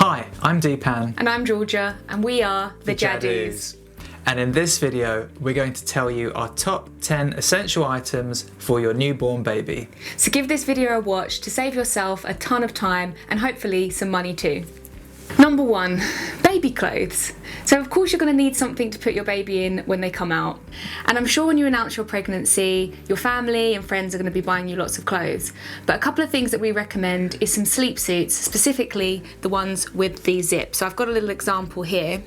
Hi, I'm Deepan. And I'm Georgia, and we are the Jaddoos. And in this video, we're going to tell you our top 10 essential items for your newborn baby. So give this video a watch to save yourself a ton of time and hopefully some money too. Number 1, baby clothes. So of course you're going to need something to put your baby in when they come out. And I'm sure when you announce your pregnancy, your family and friends are going to be buying you lots of clothes. But a couple of things that we recommend is some sleep suits, specifically the ones with the zip. So I've got a little example here.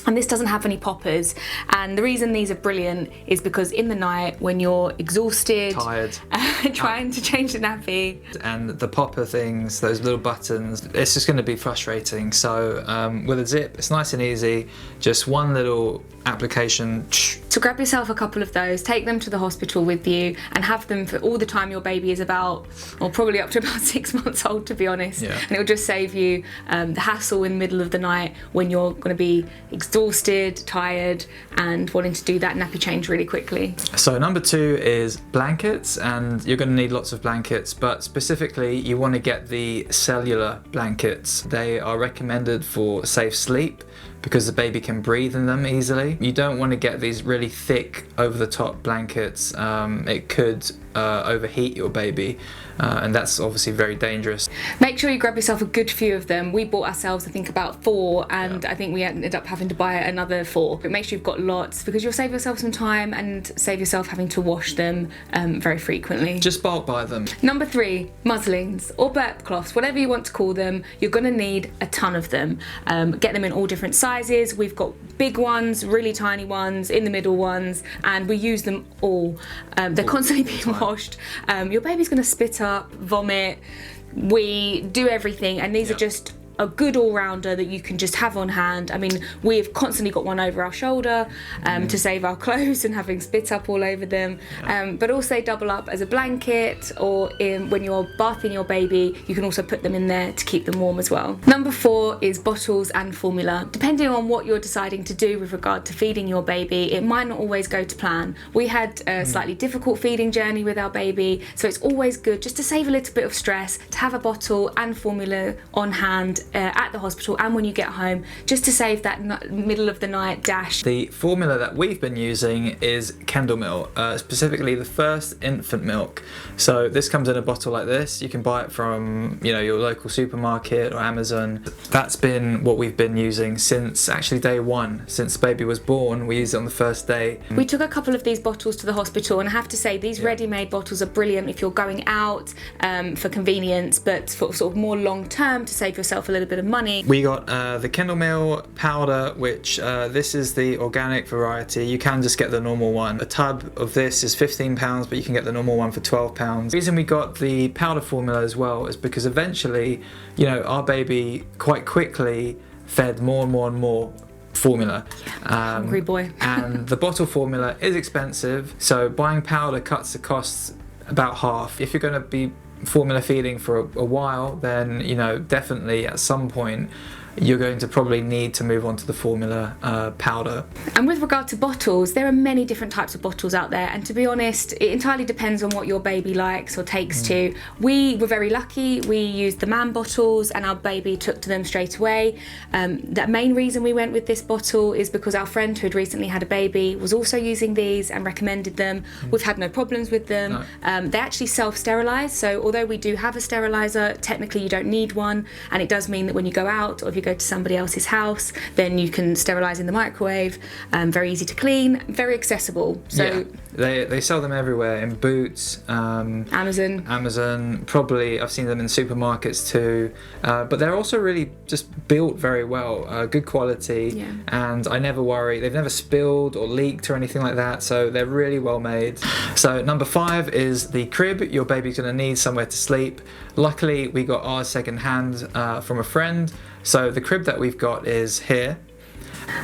And this doesn't have any poppers, and the reason these are brilliant is because in the night when you're exhausted, Tired, trying to change the nappy, and the popper things, those little buttons, it's just going to be frustrating. So with a zip, it's nice and easy, just one little application. So grab yourself a couple of those, take them to the hospital with you, and have them for all the time your baby is about, or probably up to about 6 months old, to be honest. Yeah. And it'll just save you the hassle in the middle of the night when you're going to be exhausted, tired, and wanting to do that nappy change really quickly. So number 2 is blankets, and you're going to need lots of blankets, but specifically you want to get the cellular blankets. They are recommended for safe sleep because the baby can breathe in them easily. You don't want to get these really thick over-the-top blankets. It could overheat your baby, and that's obviously very dangerous. Make sure you grab yourself a good few of them. We bought ourselves I think about 4, and Yeah. I think we ended up having to buy another 4. But make sure you've got lots because you'll save yourself some time and save yourself having to wash them very frequently. Just bulk buy them. Number 3, muslins or burp cloths, whatever you want to call them. You're going to need a ton of them. Get them in all different sizes. We've got big ones, really tiny ones, in the middle ones, and we use them all. They're constantly being washed. Your baby's going to spit up, vomit, we do everything, and these are just a good all-rounder that you can just have on hand. I mean, we've constantly got one over our shoulder to save our clothes and having spit up all over them, but also double up as a blanket, or when you're bathing your baby, you can also put them in there to keep them warm as well. Number 4 is bottles and formula. Depending on what you're deciding to do with regard to feeding your baby, it might not always go to plan. We had a slightly difficult feeding journey with our baby, so it's always good just to save a little bit of stress to have a bottle and formula on hand at the hospital and when you get home, just to save that middle of the night dash. The formula that we've been using is Kendall Milk, specifically the first infant milk. So this comes in a bottle like this. You can buy it from your local supermarket or Amazon. That's been what we've been using since actually day 1. Since the baby was born, we used it on the first day. We took a couple of these bottles to the hospital, and I have to say these ready-made bottles are brilliant if you're going out for convenience, but for sort of more long-term to save yourself a little bit of money. We got the Kendall Milk powder, which this is the organic variety. You can just get the normal one. A tub of this is £15, but you can get the normal one for £12. The reason we got the powder formula as well is because eventually, our baby quite quickly fed more and more and more formula. Hungry boy. And the bottle formula is expensive, so buying powder cuts the costs about half. If you're going to be formula feeding for a while, then definitely at some point you're going to probably need to move on to the formula powder. And with regard to bottles, there are many different types of bottles out there, and to be honest, it entirely depends on what your baby likes or takes to. We were very lucky. We used the MAM bottles and our baby took to them straight away. The main reason we went with this bottle is because our friend who had recently had a baby was also using these and recommended them. We've had no problems with them. No. They actually self-sterilise, so although we do have a steriliser, technically you don't need one, and it does mean that when you go out or if you go to somebody else's house, then you can sterilise in the microwave. Very easy to clean, very accessible. So they sell them everywhere, in Boots, Amazon. Probably I've seen them in supermarkets too. But they're also really just built very well, good quality, and I never worry. They've never spilled or leaked or anything like that, so they're really well made. So number 5 is the crib. Your baby's going to need somewhere to sleep. Luckily, we got ours second hand from a friend. So the crib that we've got is here,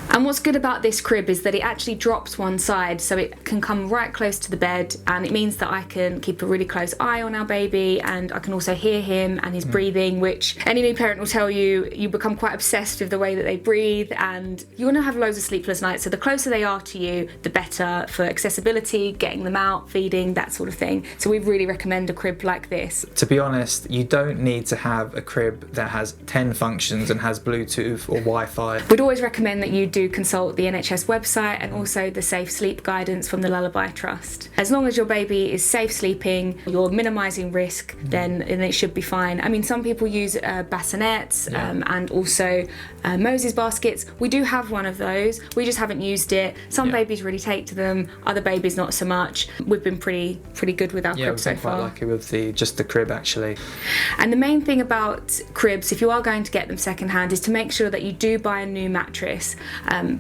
And what's good about this crib is that it actually drops one side, so it can come right close to the bed, and it means that I can keep a really close eye on our baby, and I can also hear him and his breathing, which any new parent will tell you, you become quite obsessed with the way that they breathe, and you're going to have loads of sleepless nights. So the closer they are to you, the better for accessibility, getting them out, feeding, that sort of thing. So we really recommend a crib like this. To be honest, you don't need to have a crib that has 10 functions and has Bluetooth or Wi-Fi. We'd always recommend that you do consult the NHS website and also the Safe Sleep guidance from the Lullaby Trust. As long as your baby is safe sleeping, you're minimising risk, then it should be fine. I mean, some people use bassinets and also Moses baskets. We do have one of those. We just haven't used it. Some babies really take to them, other babies not so much. We've been pretty good with our crib so far. Yeah, we've been quite lucky with just the crib actually. And the main thing about cribs, if you are going to get them secondhand, is to make sure that you do buy a new mattress,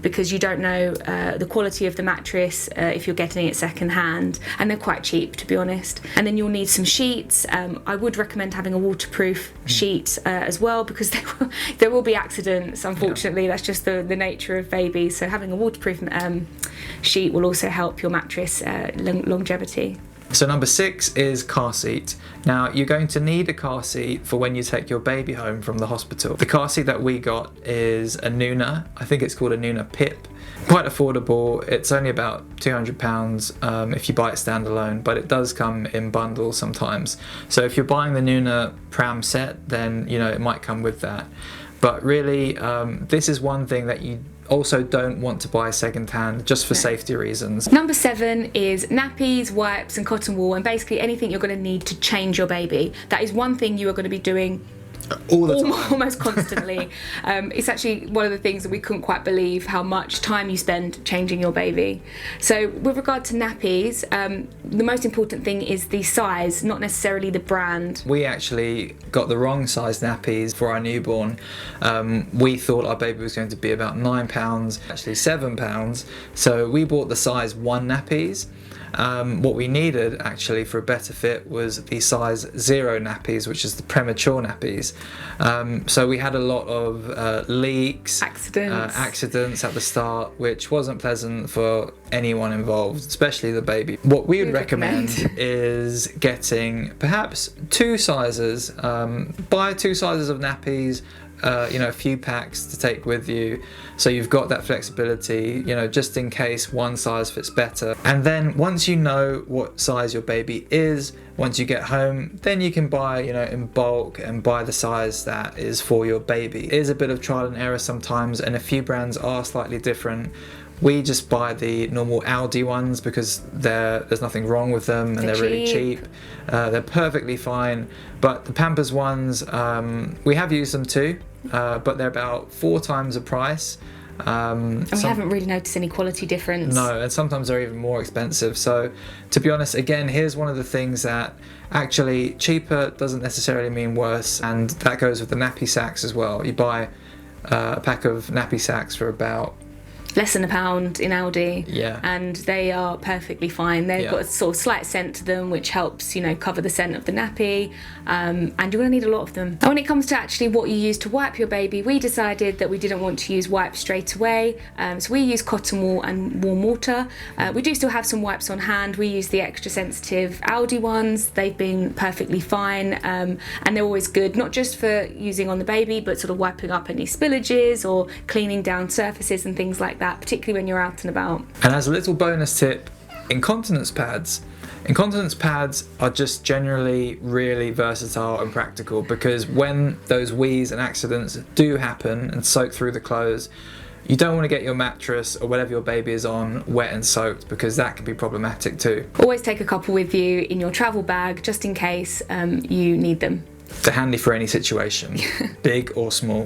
because you don't know the quality of the mattress if you're getting it secondhand, and they're quite cheap, to be honest. And then you'll need some sheets. I would recommend having a waterproof sheet as well, because there will be accidents, unfortunately. That's just the nature of babies. So having a waterproof sheet will also help your mattress longevity. So number 6 is car seat. Now, you're going to need a car seat for when you take your baby home from the hospital. The car seat that we got is a Nuna. I think it's called a Nuna Pip. Quite affordable. It's only about £200 if you buy it standalone, but it does come in bundles sometimes. So if you're buying the Nuna pram set, then it might come with that. But really, this is one thing that you also don't want to buy second-hand, just for safety reasons. Number 7 is nappies, wipes and cotton wool, and basically anything you're going to need to change your baby. That is one thing you are going to be doing all the time. Almost constantly. It's actually one of the things that we couldn't quite believe, how much time you spend changing your baby. So with regard to nappies, the most important thing is the size, not necessarily the brand. We actually got the wrong size nappies for our newborn. We thought our baby was going to be about £9, actually £7. So we bought the size 1 nappies. What we needed actually for a better fit was the size 0 nappies, which is the premature nappies. So we had a lot of leaks, accidents at the start, which wasn't pleasant for anyone involved, especially the baby. What we would recommend is getting perhaps 2 sizes, buy 2 sizes of nappies, a few packs to take with you, so you've got that flexibility, just in case one size fits better. And then once you know what size your baby is, once you get home, then you can buy, in bulk and buy the size that is for your baby. It is a bit of trial and error sometimes, and a few brands are slightly different. We just buy the normal Aldi ones because there's nothing wrong with them, and they're really cheap. They're perfectly fine. But the Pampers ones, we have used them too, but they're about 4 times the price. And we haven't really noticed any quality difference. No, and sometimes they're even more expensive. So to be honest, again, here's one of the things that actually cheaper doesn't necessarily mean worse, and that goes with the nappy sacks as well. You buy a pack of nappy sacks for about less than £1 in Aldi, yeah, and they are perfectly fine. They've got a sort of slight scent to them, which helps, cover the scent of the nappy, and you're going to need a lot of them. And when it comes to actually what you use to wipe your baby, we decided that we didn't want to use wipes straight away, so we use cotton wool and warm water. We do still have some wipes on hand. We use the extra sensitive Aldi ones. They've been perfectly fine, and they're always good, not just for using on the baby, but sort of wiping up any spillages or cleaning down surfaces and things like that, particularly when you're out and about. And as a little bonus tip, incontinence pads are just generally really versatile and practical, because when those wheeze and accidents do happen and soak through the clothes, you don't want to get your mattress or whatever your baby is on wet and soaked, because that can be problematic too. Always take a couple with you in your travel bag, just in case you need them. They're handy for any situation, big or small.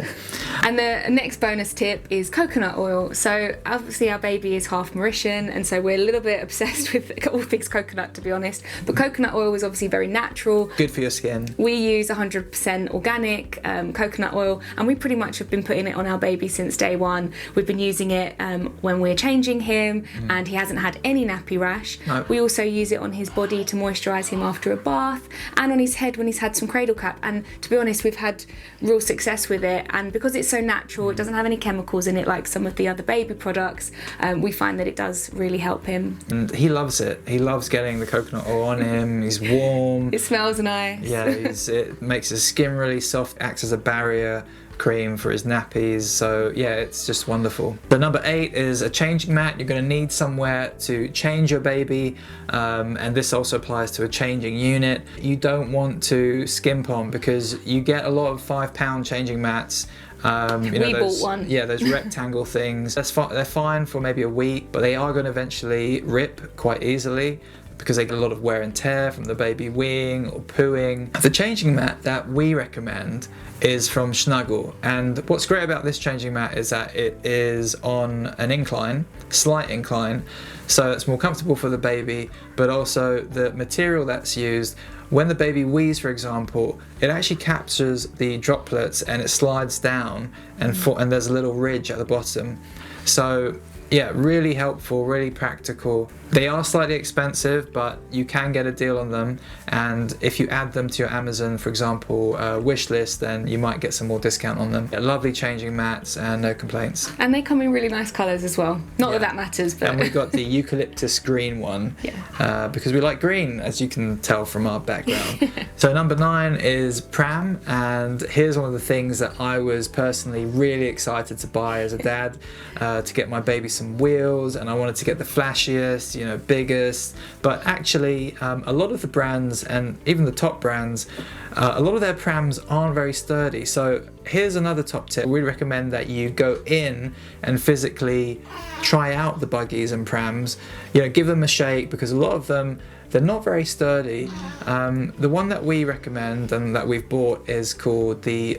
And the next bonus tip is coconut oil. So obviously our baby is half Mauritian, and so we're a little bit obsessed with all things coconut, to be honest. But coconut oil is obviously very natural. Good for your skin. We use 100% organic coconut oil, and we pretty much have been putting it on our baby since day one. We've been using it when we're changing him, and he hasn't had any nappy rash. No. We also use it on his body to moisturise him after a bath, and on his head when he's had some cradle cap wrap, and to be honest, we've had real success with it, and because it's so natural, it doesn't have any chemicals in it like some of the other baby products, we find that it does really help him. And he loves it. He loves getting the coconut oil on him. He's warm. It smells nice. Yeah, it makes his skin really soft, acts as a barrier cream for his nappies, so yeah, it's just wonderful. The number 8 is a changing mat. You're going to need somewhere to change your baby, and this also applies to a changing unit. You don't want to skimp on, because you get a lot of £5 changing mats. We bought one. Yeah, those rectangle things. They're fine for maybe a week, but they are going to eventually rip quite easily, because they get a lot of wear and tear from the baby weeing or pooing. The changing mat that we recommend is from Snuggle, and what's great about this changing mat is that it is on an incline, slight incline, so it's more comfortable for the baby, but also the material that's used, when the baby wees, for example, it actually captures the droplets and it slides down, and there's a little ridge at the bottom. So yeah, really helpful, really practical. They are slightly expensive, but you can get a deal on them, and if you add them to your Amazon, for example, wish list, then you might get some more discount on them. Lovely changing mats and no complaints. And they come in really nice colours as well. Not that matters, but... And we got the eucalyptus green one, because we like green, as you can tell from our background. So number 9 is Pram, and here's one of the things that I was personally really excited to buy as a dad, to get my baby some wheels, and I wanted to get the flashiest, biggest, but actually a lot of the brands, and even the top brands, a lot of their prams aren't very sturdy. So here's another top tip. We recommend that you go in and physically try out the buggies and prams, give them a shake, because a lot of them, they're not very sturdy. The one that we recommend and that we've bought is called the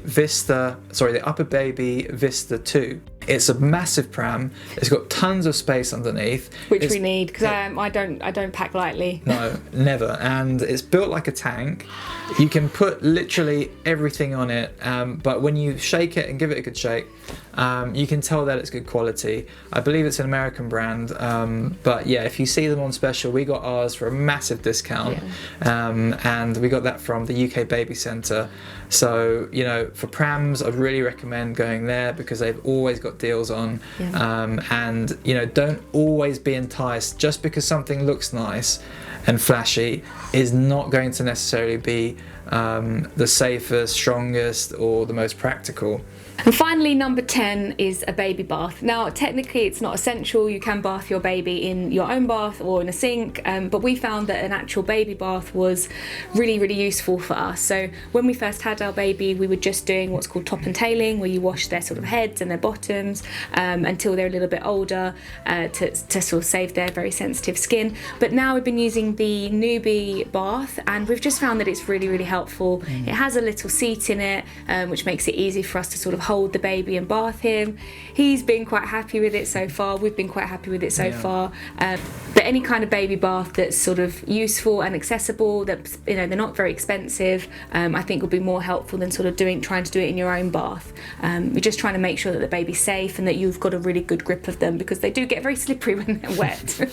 Upper Baby Vista 2. It's a massive pram. It's got tons of space underneath, which we need, because I don't pack lightly. No, never. And it's built like a tank. You can put literally everything on it, but when you shake it and give it a good shake, you can tell that it's good quality. I believe it's an American brand, but yeah, if you see them on special, we got ours for a massive discount, and we got that from the UK Baby Centre. So for prams, I'd really recommend going there, because they've always got deals on, and don't always be enticed. Just because something looks nice and flashy is not going to necessarily be the safest, strongest, or the most practical. And finally, number 10 is a baby bath. Now, technically it's not essential. You can bath your baby in your own bath or in a sink, but we found that an actual baby bath was really, really useful for us. So when we first had our baby, we were just doing what's called top and tailing, where you wash their sort of heads and their bottoms until they're a little bit older, to sort of save their very sensitive skin. But now we've been using the newbie bath, and we've just found that it's really, really helpful. It has a little seat in it, which makes it easy for us to sort of hold the baby and bath him. He's been quite happy with it so far. We've been quite happy with it so far. But any kind of baby bath that's sort of useful and accessible, that they're not very expensive, I think will be more helpful than sort of trying to do it in your own bath. We're just trying to make sure that the baby's safe and that you've got a really good grip of them, because they do get very slippery when they're wet.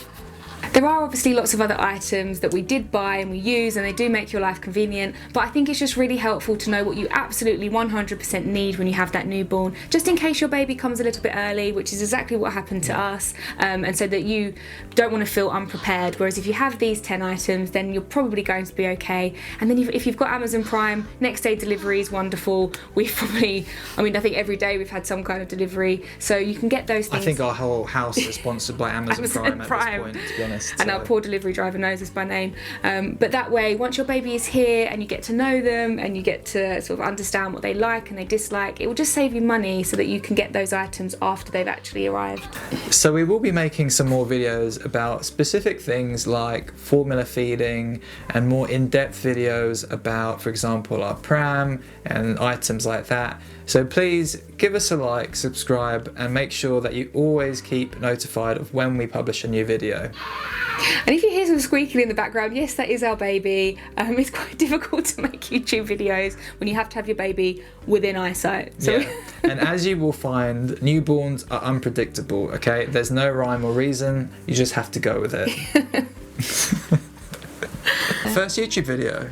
There are obviously lots of other items that we did buy and we use, and they do make your life convenient, but I think it's just really helpful to know what you absolutely 100% need when you have that newborn, just in case your baby comes a little bit early, which is exactly what happened to us, and so that you don't want to feel unprepared. Whereas if you have these 10 items, then you're probably going to be okay. And then if you've got Amazon Prime, next day delivery is wonderful. I think every day we've had some kind of delivery, so you can get those things. I think our whole house is sponsored by Amazon Prime at this point, to be honest. And our poor delivery driver knows us by name. But that way, once your baby is here and you get to know them and you get to sort of understand what they like and they dislike, it will just save you money so that you can get those items after they've actually arrived. So we will be making some more videos about specific things like formula feeding, and more in-depth videos about, for example, our pram and items like that. So please give us a like, subscribe, and make sure that you always keep notified of when we publish a new video. And if you hear some squeaking in the background, yes, that is our baby. It's quite difficult to make YouTube videos when you have to have your baby within eyesight. So And as you will find, newborns are unpredictable, okay? There's no rhyme or reason, you just have to go with it. First YouTube video.